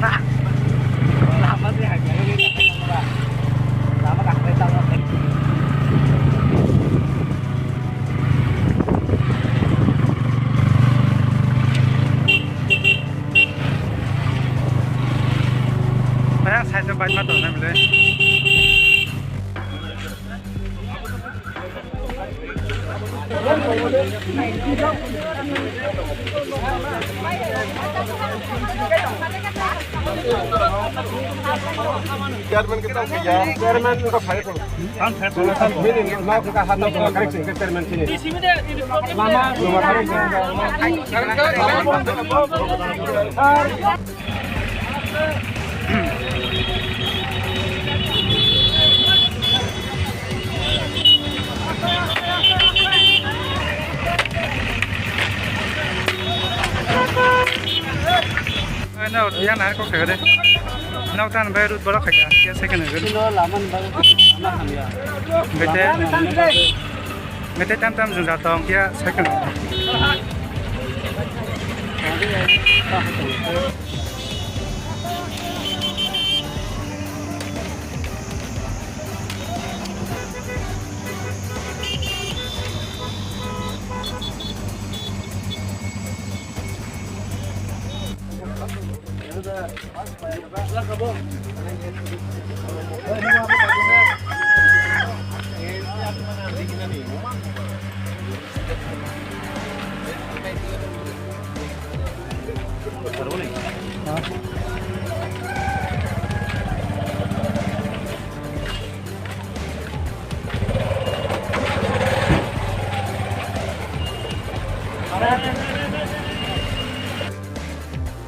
Lama sih harganya ini lama tak tahu. Saya coba makan dulu boleh. Chairman kita kerja, chairman kita fire tuh. Kan ini mau kita hantar ke correction ke chairman sini. Lama belum correction. Nào, yang nào có khởi đấy. Nào tan về rút bớt khởi ra, kia sẽ cái này rồi. nó làm ăn bao nó làm gì Mấy thế tam dùng đào tòng kia sẽ cái này.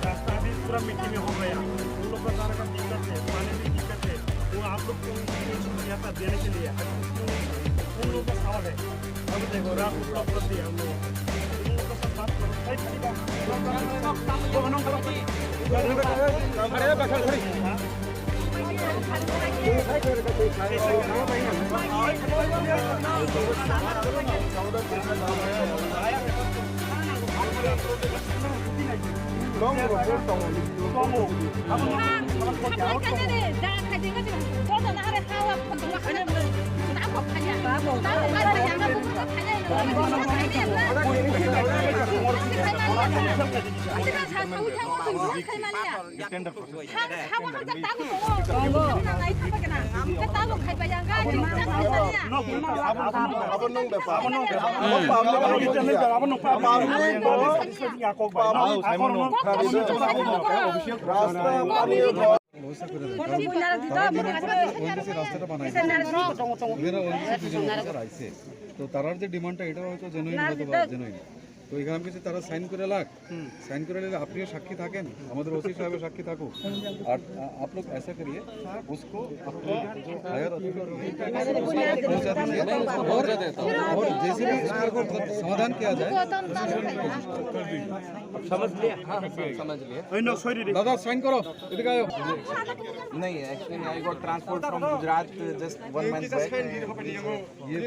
रास्ता भी पूरा मिट्टी में हो गया। उन लोग का सारा का दिक्कत है, पानी की दिक्कत है। वो आप लोग को दिया था देने के लिए, उन लोगों का सवाल है। अब देखो रात को पूरा कर दिया हम लोग। उन लोगों का सब बात करो। তো তারার যে ডিমান্ডটা এটা হয়তো জেনুইন হতে পারে জেনুইন তো এখানে কিছু তারা সাইন করে लाख साइन করে নিলে আপনিও साक्षी থাকেন আমাদের ওসি সাহেব साक्षी থাকুক আর आप लोग ऐसा करिए उसको अपने जो हायर और जैसे भी इसको समाधान किया जाए समझ लिया हाँ समझ लिया दादा साइन करो इधर आओ नहीं actually I got transport from Gujarat just 1 month back ये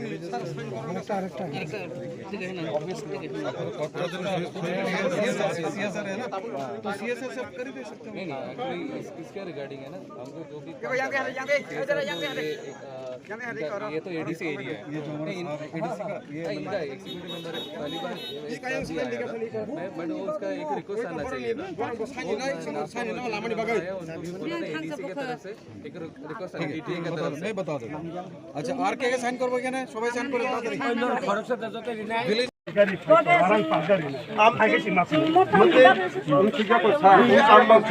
सीएसआर है ना तो सीएसआर से कर ही दे सकते हैं नहीं एक्चुअली इसके रिगार्डिंग है ना हमको जो भी ये तो एडीसी एरिया है ये जो हमारा एडीसी का ये इनका एग्जीक्यूटिव मेंबर पहली बार बट वो उसका एक रिक्वेस्ट आना चाहिए था एडीसी की तरफ से एक रिक्वेस्ट आना टीटीए की तरफ से मैं बता दूं अच्छा आर के साइन করব কেন সবাই সাইন করে দাও खर्च से दे am aige si masu umsiga ko sa ambang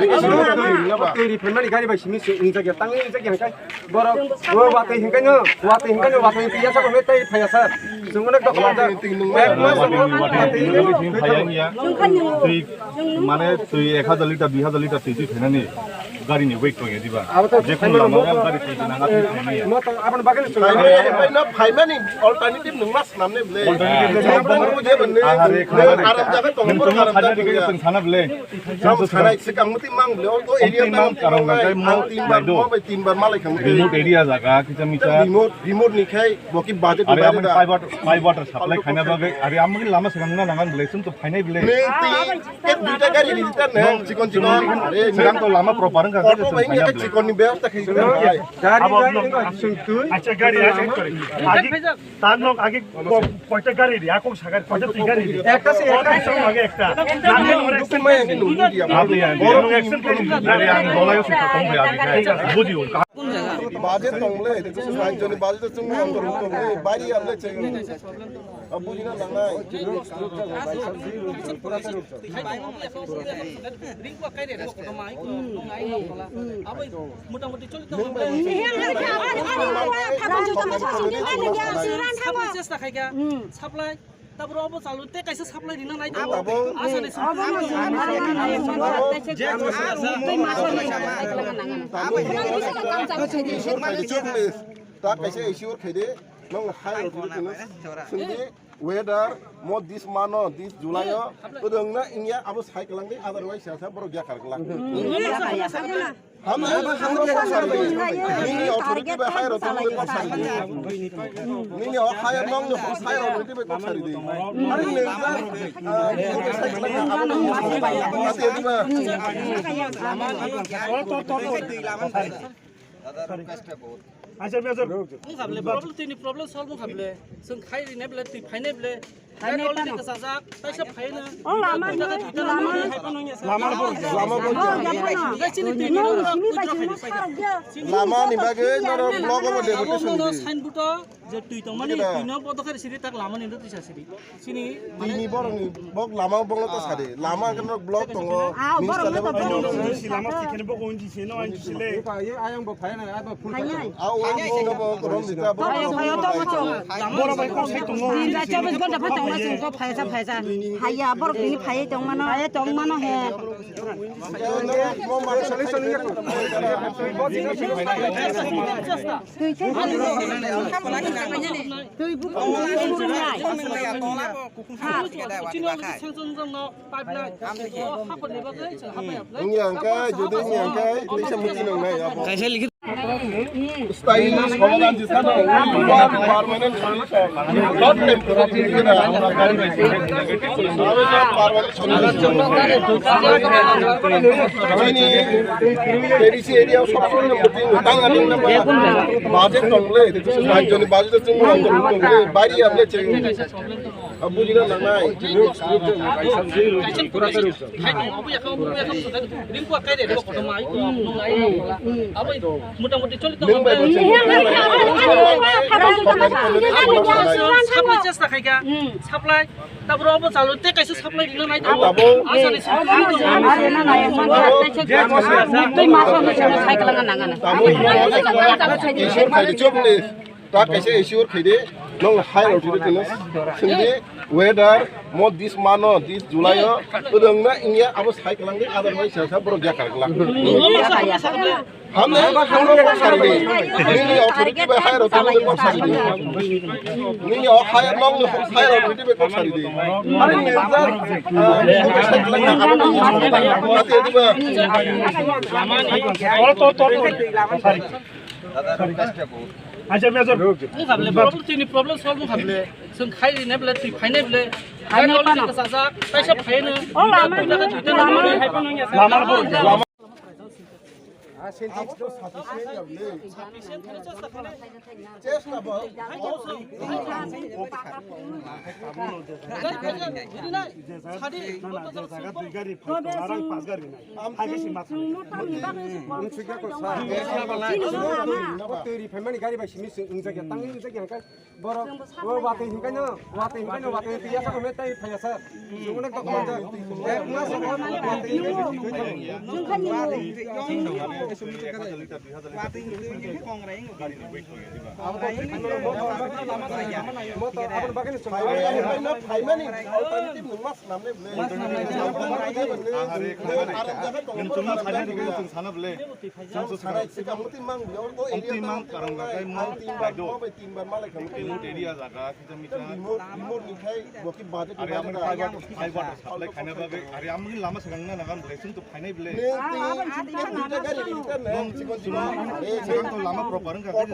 iri pemani gari ba simi injage tangi injage hankai boro wo watai hingkano watai piya sa ko metai phaya sar sungone to khada মানে তুই 1000 litre 2000 litre তুই ফেনা নি गाड़ी नहीं wait होगी दीवा अब तो जे कोन लामा गाड़ी से ना गाड़ी नहीं म त अपन बागन सुन फाइना फाइमानि अल्टरनेटिभ नङा सामने ब्ले मुझे बन्ने आराम जागे तंगबर आराम जागे जों साना ब्ले साम सानाय सिगांमति मां ब्ले तो एरिया नाम कारंग आं 3 बार मालाय खाम रिमोट एरिया जागा किचा मिचा रिमोट निखाय बकि बाजेट अरे हम पाइप वाटर सप्लाई खाना बागे अरे हम लामा सिगांना नांगान ब्ले सुन तो फाइनाय ब्ले ने के दुटा गाड़ी रिजिस्टर ने चिकन अरे सिगां तो लामा प्रॉपर का ऑटो भाई के चिकन नि व्यवस्था खाइ अच्छा गाड़ी आगे तार लोग आगे কয়টা গাড়ি রে আকো সাগার কয়টা তুই গাড়ি রে একটা সে একটা নামে ওর दुकुन मैं के नुनु दिया आप ले आए और एक्शन कर अरे हम बोला यो सिस्टम पे आ गया बुझियो बाजेट तंगले तो राजनी बाजेट तुम अंदर तंगले बारी आपले चाहिए अब बुझिना लंगाय মোটামুটি চলিত চেষ্টা খাইগা সাপ্লাই তারপর অব চালুতে কাইছে সাপ্লাই দিনা নাই আসলে ता कैसे इश्योर खेदे नंग हाय सुनदे वेदर मो दिस मानो दिस जुलाई तो दंगना इंडिया अब साइकलिंग दे अदरवाइज सासा बरो गया करगला हम नहीं ऑथोरिटी पे हायर ऑथोरिटी पे पछाड़ी नहीं हायर नंग ने हायर ऑथोरिटी पे पछाड़ी दे अरे ने আচ্ছা মেজর খাবলে প্রবলেম তিনি প্রবলেম সলভ খাবলে जों খাই নেবলে তুই ফাইনে বলে ফাইনে বলে কাসাজাক তাইসা ফাইনা ও লামা लामा नि बागे नरो ब्लग अब डेपुटेशन साइन बुट जे तुइ त माने तुइ न पदखर सिरि ताक लामा नि दिसा सिरि सिनि तिनी बरनि बक लामा बंगला त सादे लामा कन ब्लग दङ मिनिस्टार लेभेल लामा सिखेने बक उनजि सेनो आइन सिले आयं ब फायना आबो फुल आ ओ न ब करम दिता ब बर बाय को साइ दङ चौबीस घंटा पर दङ जोंखौ फायसा फायसा हाया बरफनि फाय दङ मानो हाया दङ मानो हे म माने सलिसन তুই বুক করছিস না ङियांका जुदि ङियांका निसा मुतिन नाय अब कैसे लिखि स्टाइल समाधान जिसा न परमानेंट सॉल्यूशन डॉट टेम्पररी ना हमरा गाड़ी में एडीसी एरिया सब मुति तांगा दिन बाजेट तंगले राजनी बाजेट तुम अंदर तंगले बारी आपले चाहिए अब बुझिना लंगाय पूरा करू रिंकु काई रे बक माई अब मोटामोटी चलित साप्लाई চেষ্টা খাইগা সাপ্লাই তারপর অব চালুতে কাইছে সাপ্লাই দিনা নাই আসলে তুই মাছ সাইকেল নাঙ্গা না ता कैसे इश्योर खैदे नंग हायर ऑथोरिटी न सिंदे वेदर मो दिस मानो दिस जुलाई तो दंगना इंडिया अब साइकलिंग दे अदरवाइज सासा बरो गया करगला हम पछाड़ी नहीं ऑथोरिटी पे हायर ऑथोरिटी पे पछाड़ी नहीं हायर नंग हायर ऑथोरिटी पे पछाड़ी दे अरे नेजर साइकलिंग आते दिबा আচ্ছা মেজর খাবলে প্রবলেম তিনি প্রবলেম সলভ খাবলে जों খাই নেবলে তুই ফাইনে বলে ফাইনে বলে কাসাজাক তাইসা ফাইনা ও লামা सेंटिक्स तो सफिशिएंट अबले चेष्टा ब तेरी फैमिली गाड़ी बाय सिमी इंजागे तांगे इंजागे हंका बर ओ वाते हिंकानो वाते पिया सा में ताई फाया सर जोने तो एक मास lama sekarang nakan boleh sentuh final boleh. Sekarang tuh lama proper enggak kan?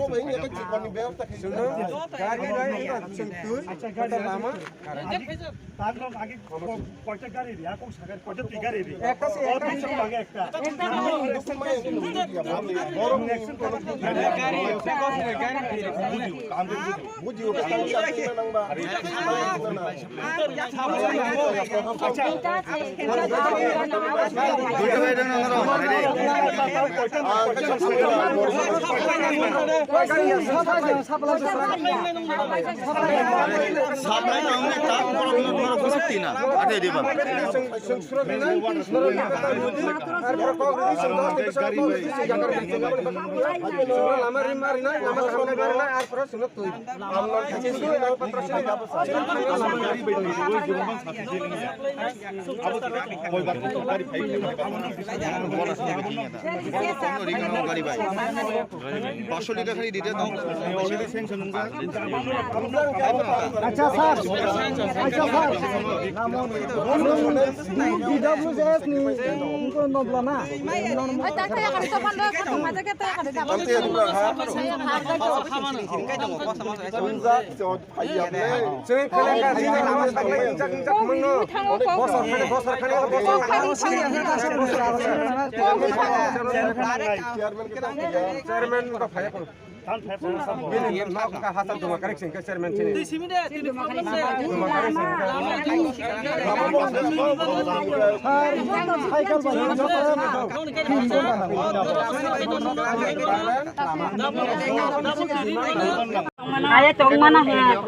Ayah cong mana ya?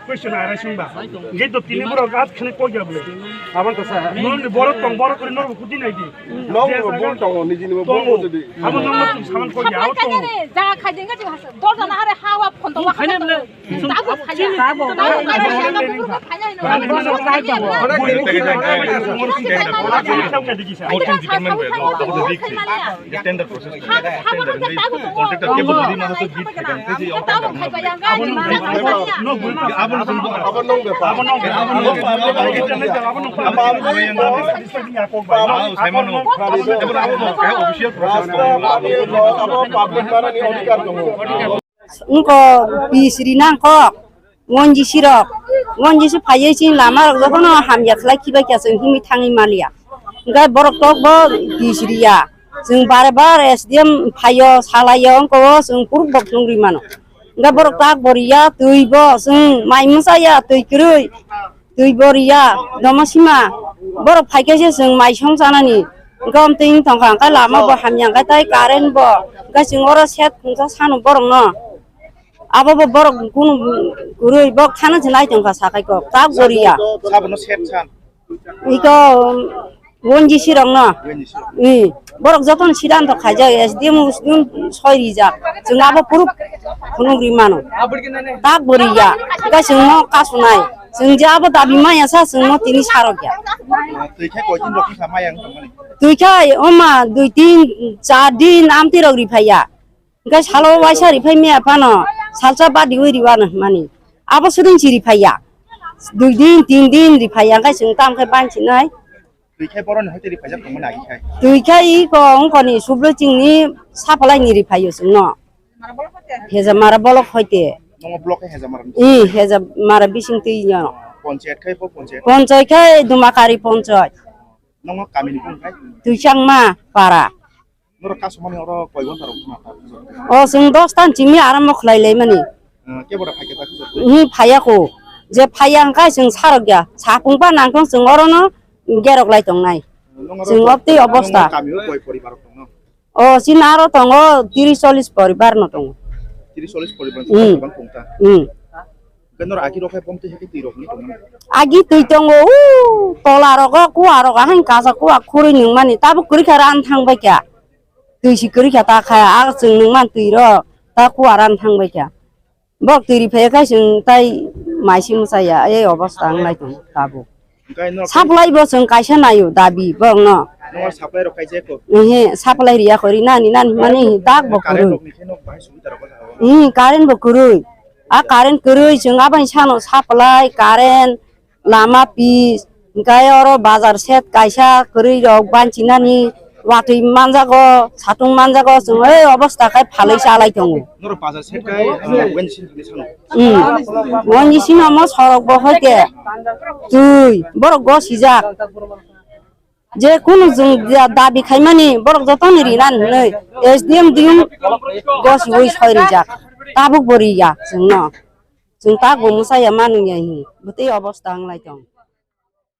question ara shimba ngai to tini boro gat khane ko jable aban to sa non boro tong boro kore no kudi nai di no boro tong ni jini boro ko di aban no tum saman ko yaw to ja khai denga ji dor jana hare hawa phon to wa khane ble ta ko khai ta bo tender process contractor ke bodi ma so bid Engko bisri nang kok ngonji sirok ngonji si phaye sin lama gono hamya khlai kiba kya sing himi thangi malia ngai borok tok bo bisriya जों बार-बार SDM फायो सालायो अंको जों पुरुक बक नंग्रि मानो गा बरक ताक बरिया दैबो जों माइ मोसाया दैग्रै दै बरिया दमसिमा बरक फाइकेसे जों माइ सं जानानि गम तिं तंखा का लामा बो हामया का ताइ कारेन्ट बो गा जों अर सेट खुंसा सानो बरक न आबो बो बरक गुन गुरै बक थानो जनाइ तंखा साकाइको ताक बरिया साबनो सेट सान इको वनजि सिरंग न borok joton sidan to khaja SDM soi rijak jeng abo purup phunugri mano tak boriya ga sungno kasunai jeng jabo dabi maya sa sungno tini sarokya তুই খাই কয়দিন রকি সামাই আং থামানি তুই খাই ওমা 2-3-4 দিন Amati রগরি ফাইয়া ga salo waisa ri phai me apano salsa ba diwi riwan mani abo sudin chiri phaiya 2 din 3 din ri phaiya ga sung tam khai ban chinai তুই খাই বড় হইতে রি ফাইজা থামানি আগি খাই তুই খাই ko ongkoni sublo jingni sapalai ni ri phaiyo sungno heza mara bolok hoite নং ব্লকে হেজা মারান heza mara bising tuinya panchayat খাই panchayat ponchoi khai dumakari ponchoi নং কামিনি কোন খাই তুই changma para নর কাসমানি অর কয়গন তার মাথা o sung 10 tan chimi aramok khlailai mani কে বড় ফাইকে তা hi phaya ko je phaya kai sung sarokya sapungpa nangkong sung orono gerok lai tongnai sung opti obosta কামিও কয় পরিবার দং o sinaro tongo 30-40 poribar no tongo 30-40 পরিবার দং কোনটা কেনর আগি রখাই পমতে হেকে তি রখনি দং agi tui tongo tolaroko kuaroka hain kasa kuak khuri ningmani tabu kuri khara an thangbai kya tui si kuri kha ta khaya a sung ningman tui ro ta kuaran thangbai kya bok tui phe kai sung tai maisi musaya ei obostha anglai tong tabu গাই নর saplai bo sung kaisa nayo dabi bong no নর supply রখাই যে কো he saplai ria khori nani mani dak bo current kurui রখনি খেনো বাই সুবিধা রখা karen bo kurui a karen kurui sung abai sano saplai karen lama pis gai oro bazar set kaisa kurui rok bancinani watui manjago satung manjago sung ei obostha kai phalai salai tongo নর বাজার সেট গাই ওয়েন সিন থানি সানো monji sino mo sorok bo hoite tui borok go sijak je kunu jung dabi khaimani borok joton rinan nei SDM dium go siwoi soi rijak tabuk boriya jungno jung ta go musaya manu hi butei obostha anglai tong